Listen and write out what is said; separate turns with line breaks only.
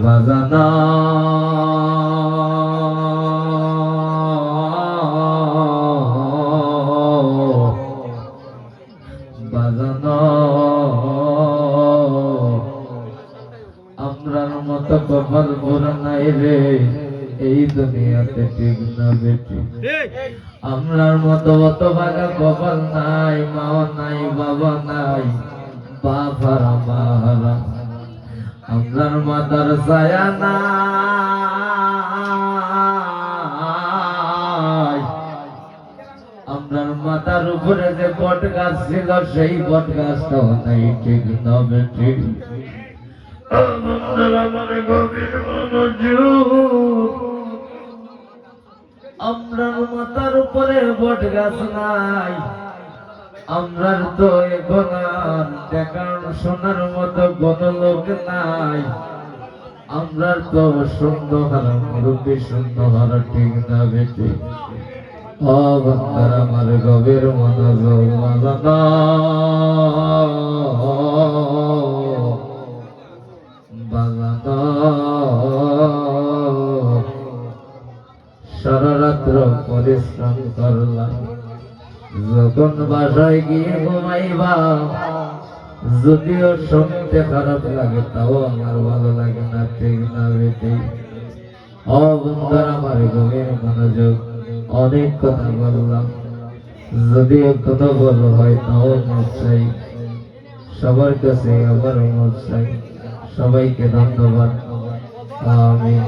বাজানা বাজানা আমরার মতো কপাল ভরা নাই রে এই দুনিয়াতে, ঠিক না বেটি? আমরার মতো অত ভাগা কপাল নাই, মাও নাই, বাবা নাই, বাপ হারা মা হারা। আমরার মাতার ছায়া নাই, আমরার মাথার উপরে যে বট গাছ ছিল সেই বট গাছটাও নাই, ঠিক না বেটি? আমরার মাথার উপরে বট গাছ নাই, আমরার তো এখন আর দেখার শোনার মতো কোন লোক নাই, আমরার তো সুন্দর মুরব্বী সুন্দর, ঠিক না বেটি? ও বন্ধুর আমার গভীর মনোযোগ বাজানা বাজানা সারা রাত্র পরিশ্রম করলাম, যখন বাসায় গিয়ে ঘুমাইবা যদিও শুনতে খারাপ লাগে তাও আমার ভালো লাগে না, ঠিক না বেটি? ও বন্ধুর আমার গভীর মনোযোগ, অনেক কথা বললাম, যদিও কোনো বল হয় তাও মত চাই, সবার কাছে আবার মত চাই। সবাইকে ধন্যবাদ। আমিন।